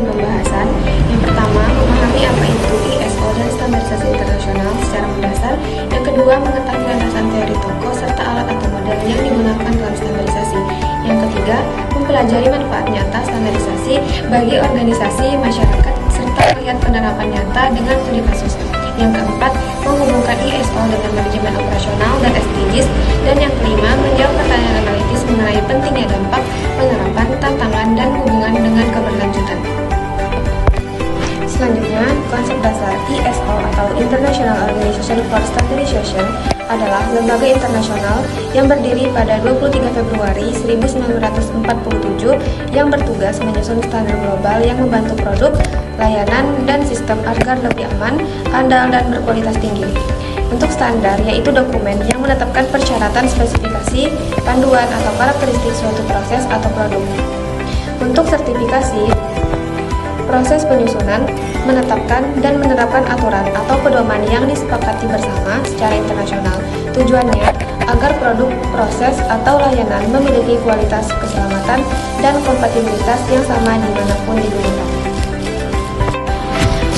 dengan pembahasan. Yang pertama, memahami apa itu ISO dan standarisasi internasional secara mendasar. Yang kedua, mengetahui landasan teori toko serta alat atau model yang digunakan dalam standarisasi. Yang ketiga, mempelajari manfaat nyata standarisasi bagi organisasi, masyarakat, serta melihat penerapan nyata dengan studi kasus. Yang keempat, menghubungkan ISO dengan manajemen operasional dan SDGs. Dan yang kelima, menjawab pertanyaan analitis mengenai pentingnya dampak, penerapan, tantangan, dan hubungan dengan keberlanjutan. Selanjutnya, konsep dasar ISO atau International Organization for Standardization adalah lembaga internasional yang berdiri pada 23 Februari 1947 yang bertugas menyusun standar global yang membantu produk, layanan, dan sistem agar lebih aman, andal, dan berkualitas tinggi. Untuk standar, yaitu dokumen yang menetapkan persyaratan, spesifikasi, panduan, atau karakteristik suatu proses atau produk. Untuk sertifikasi, proses penyusunan, menetapkan, dan menerapkan aturan atau pedoman yang disepakati bersama secara internasional. Tujuannya agar produk, proses, atau layanan memiliki kualitas, keselamatan, dan kompatibilitas yang sama dimanapun digunakan.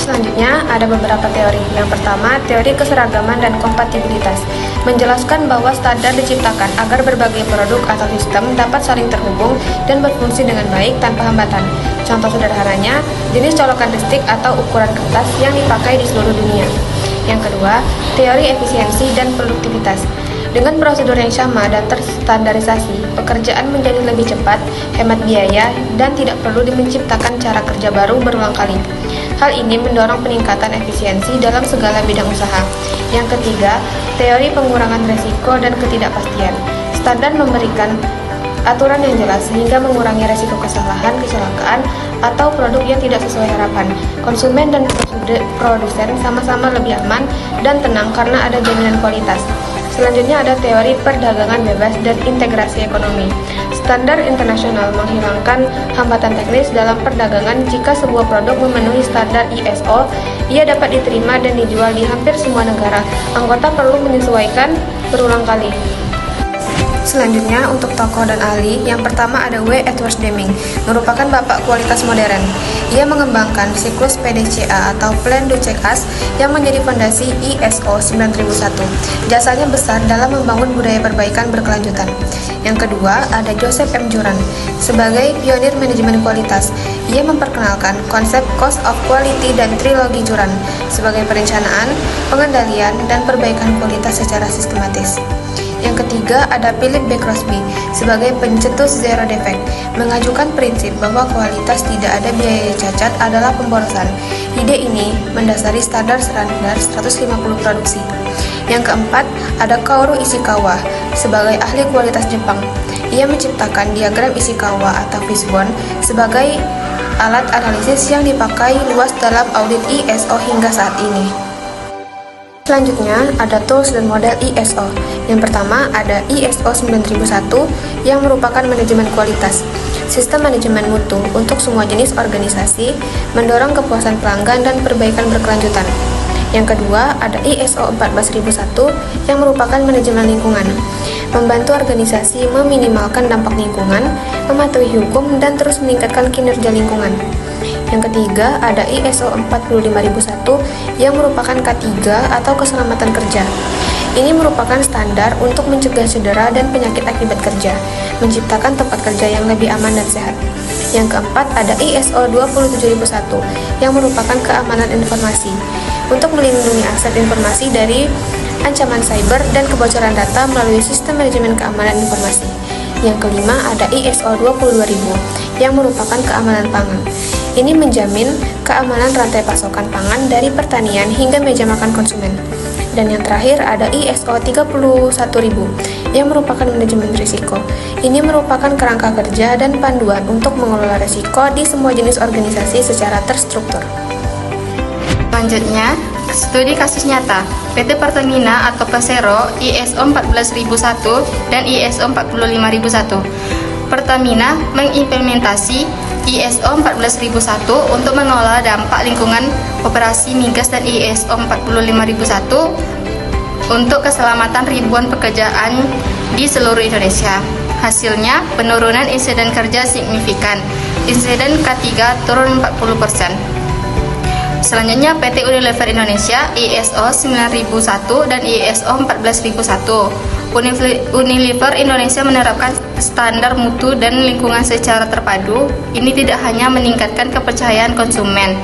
Selanjutnya, ada beberapa teori. Yang pertama, teori keseragaman dan kompatibilitas. Menjelaskan bahwa standar diciptakan agar berbagai produk atau sistem dapat saling terhubung dan berfungsi dengan baik tanpa hambatan. Contoh sederhananya, jenis colokan listrik atau ukuran kertas yang dipakai di seluruh dunia. Yang kedua, teori efisiensi dan produktivitas. Dengan prosedur yang sama dan terstandarisasi, pekerjaan menjadi lebih cepat, hemat biaya, dan tidak perlu menciptakan cara kerja baru berulang kali. Hal ini mendorong peningkatan efisiensi dalam segala bidang usaha. Yang ketiga, teori pengurangan resiko dan ketidakpastian. Standar memberikan aturan yang jelas sehingga mengurangi resiko kesalahan, kecelakaan, atau produk yang tidak sesuai harapan. Konsumen dan produsen sama-sama lebih aman dan tenang karena ada jaminan kualitas. Selanjutnya ada teori perdagangan bebas dan integrasi ekonomi. Standar internasional menghilangkan hambatan teknis dalam perdagangan. Jika sebuah produk memenuhi standar ISO, ia dapat diterima dan dijual di hampir semua negara. Anggota perlu menyesuaikan berulang kali. Selanjutnya, untuk tokoh dan ahli, yang pertama ada W. Edward Deming, merupakan bapak kualitas modern. Ia mengembangkan siklus PDCA atau Plan Do Check Us yang menjadi fondasi ISO 9001. Jasanya besar dalam membangun budaya perbaikan berkelanjutan. Yang kedua, ada Joseph M. Juran, sebagai pionir manajemen kualitas. Ia memperkenalkan konsep Cost of Quality dan trilogi Juran sebagai perencanaan, pengendalian, dan perbaikan kualitas secara sistematis. Yang ketiga ada Philip B. Crosby sebagai pencetus zero defect, mengajukan prinsip bahwa kualitas tidak ada biaya cacat adalah pemborosan. Ide ini mendasari standar 150 produksi. Yang keempat ada Kaoru Ishikawa sebagai ahli kualitas Jepang. Ia menciptakan diagram Ishikawa atau fishbone sebagai alat analisis yang dipakai luas dalam audit ISO hingga saat ini. Selanjutnya ada tools dan model ISO. Yang pertama ada ISO 9001 yang merupakan manajemen kualitas. Sistem manajemen mutu untuk semua jenis organisasi, mendorong kepuasan pelanggan dan perbaikan berkelanjutan. Yang kedua ada ISO 14001 yang merupakan manajemen lingkungan. Membantu organisasi meminimalkan dampak lingkungan, mematuhi hukum, dan terus meningkatkan kinerja lingkungan. Yang ketiga ada ISO 45001 yang merupakan K3 atau keselamatan kerja. Ini merupakan standar untuk mencegah cedera dan penyakit akibat kerja, menciptakan tempat kerja yang lebih aman dan sehat. Yang keempat ada ISO 27001 yang merupakan keamanan informasi untuk melindungi aset informasi dari ancaman cyber dan kebocoran data melalui sistem manajemen keamanan informasi. Yang kelima ada ISO 22000 yang merupakan keamanan pangan. Ini menjamin keamanan rantai pasokan pangan dari pertanian hingga meja makan konsumen. Dan yang terakhir ada ISO 31000 yang merupakan manajemen risiko. Ini merupakan kerangka kerja dan panduan untuk mengelola risiko di semua jenis organisasi secara terstruktur. Selanjutnya, studi kasus nyata PT Pertamina atau Persero ISO 14001 dan ISO 45001. Pertamina mengimplementasi ISO 14001 untuk mengelola dampak lingkungan operasi migas dan ISO 45001 untuk keselamatan ribuan pekerjaan di seluruh Indonesia. Hasilnya, penurunan insiden kerja signifikan, insiden K3 turun 40%. Selanjutnya PT Unilever Indonesia ISO 9001 dan ISO 14001. Unilever Indonesia menerapkan standar mutu dan lingkungan secara terpadu. Ini tidak hanya meningkatkan kepercayaan konsumen,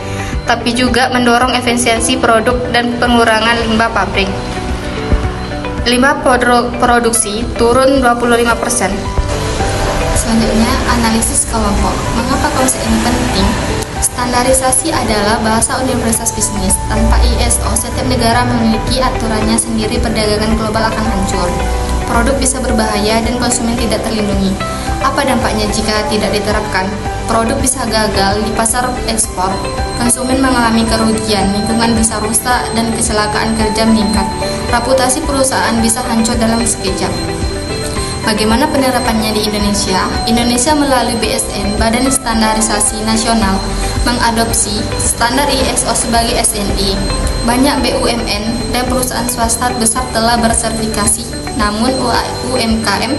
tapi juga mendorong efisiensi produk dan pengurangan limbah pabrik. Limbah produksi turun 25%. Selanjutnya, analisis kelompok. Mengapa konsep ini penting? Standarisasi adalah bahasa universal bisnis. Tanpa ISO, setiap negara memiliki aturannya sendiri, perdagangan global akan hancur. Produk bisa berbahaya dan konsumen tidak terlindungi. Apa dampaknya jika tidak diterapkan? Produk bisa gagal di pasar ekspor, konsumen mengalami kerugian, lingkungan bisa rusak, dan kecelakaan kerja meningkat. Reputasi perusahaan bisa hancur dalam sekejap. Bagaimana penerapannya di Indonesia? Indonesia melalui BSN, Badan Standarisasi Nasional, mengadopsi standar ISO sebagai SNI. Banyak BUMN dan perusahaan swasta besar telah bersertifikasi, namun UMKM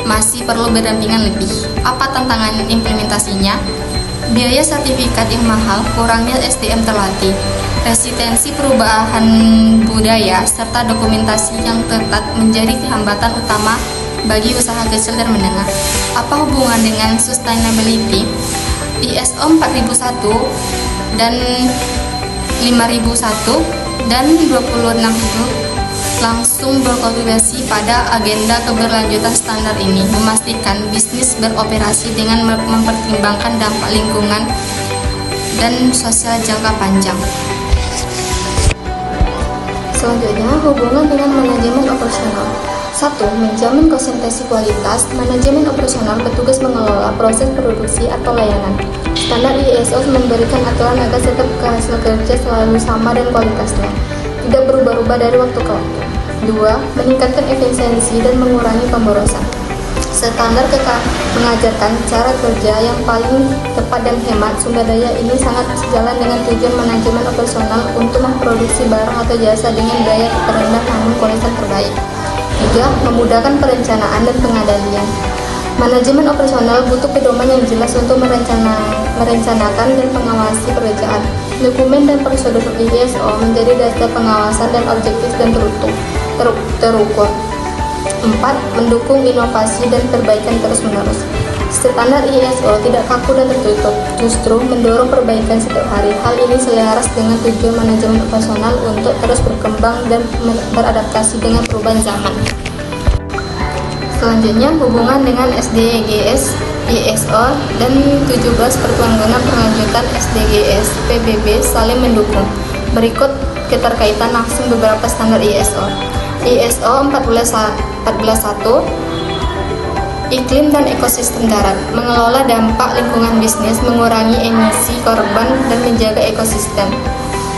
masih perlu berdampingan lebih. Apa tantangan implementasinya? Biaya sertifikat yang mahal, kurangnya SDM terlatih, resistensi perubahan budaya, serta dokumentasi yang ketat menjadi hambatan utama bagi usaha kecil dan menengah. Apa hubungan dengan sustainability? ISO 4001 dan 5001 dan 26000 langsung berkontribusi pada agenda keberlanjutan standar ini, memastikan bisnis beroperasi dengan mempertimbangkan dampak lingkungan dan sosial jangka panjang. Selanjutnya, hubungan dengan manajemen operasional. 1. Menjamin konsistensi kualitas. Manajemen operasional bertugas mengelola proses produksi atau layanan. Standar ISO memberikan aturan agar setiap hasil kerja selalu sama dan kualitasnya tidak berubah-ubah dari waktu ke waktu. 2. Meningkatkan efisiensi dan mengurangi pemborosan. Standar mengajarkan cara kerja yang paling tepat dan hemat sumber daya. Ini sangat sejalan dengan tujuan manajemen operasional untuk memproduksi barang atau jasa dengan biaya terendah namun kualitas terbaik. 3. Memudahkan perencanaan dan pengendalian. Manajemen operasional butuh pedoman yang jelas untuk merencanakan dan mengawasi pekerjaan. Dokumen dan prosedur ISO menjadi dasar pengawasan dan objektif dan terukur. 4. Mendukung inovasi dan perbaikan terus-menerus. Standar ISO tidak kaku dan tertutup, justru mendorong perbaikan setiap hari. Hal ini selaras dengan tujuan manajemen operasional untuk terus berkembang dan beradaptasi dengan perubahan zaman. Selanjutnya, hubungan dengan SDGs, ISO, dan 17 Pertuangan Berkelanjutan SDGs, PBB saling mendukung. Berikut keterkaitan langsung beberapa standar ISO. ISO 14001 iklim dan ekosistem darat, mengelola dampak lingkungan bisnis, mengurangi emisi karbon, dan menjaga ekosistem.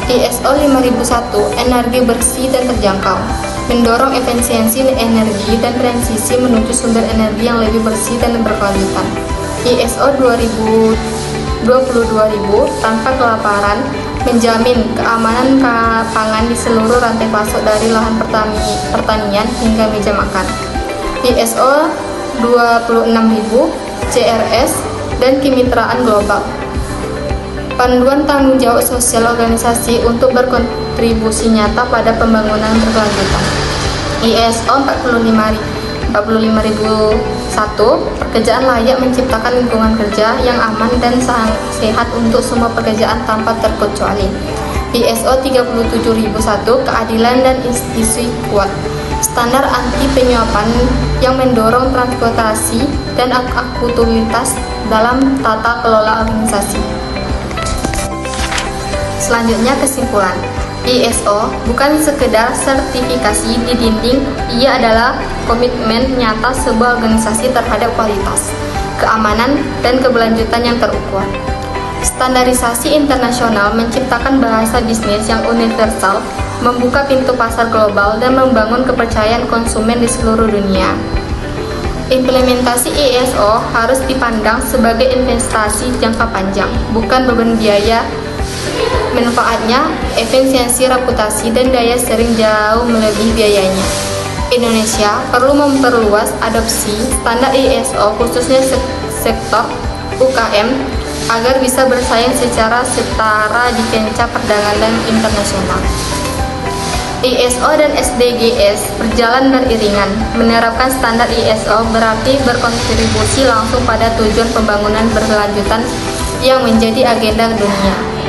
ISO 5001 energi bersih dan terjangkau, mendorong efisiensi energi dan transisi menuju sumber energi yang lebih bersih dan berkelanjutan. ISO 22000 tanpa kelaparan, menjamin keamanan pangan di seluruh rantai pasok dari lahan pertanian hingga meja makan. ISO 26000 CRS dan kemitraan global, panduan tanggung jawab sosial organisasi untuk berkontribusi nyata pada pembangunan berkelanjutan. ISO 45001 pekerjaan layak menciptakan lingkungan kerja yang aman dan sehat untuk semua pekerjaan tanpa terkecuali. ISO 37001 keadilan dan institusi kuat, standar anti penyuapan yang mendorong transportasi dan akuntabilitas dalam tata kelola organisasi. Selanjutnya, kesimpulan. ISO bukan sekedar sertifikasi di dinding, ia adalah komitmen nyata sebuah organisasi terhadap kualitas, keamanan, dan keberlanjutan yang terukur. Standarisasi internasional menciptakan bahasa bisnis yang universal, membuka pintu pasar global, dan membangun kepercayaan konsumen di seluruh dunia. Implementasi ISO harus dipandang sebagai investasi jangka panjang, bukan beban biaya. Manfaatnya, efisiensi, reputasi, dan daya saing jauh melebihi biayanya. Indonesia perlu memperluas adopsi standar ISO khususnya sektor UKM agar bisa bersaing secara setara di kancah perdagangan internasional. ISO dan SDGs berjalan beriringan. Menerapkan standar ISO berarti berkontribusi langsung pada tujuan pembangunan berkelanjutan yang menjadi agenda dunia.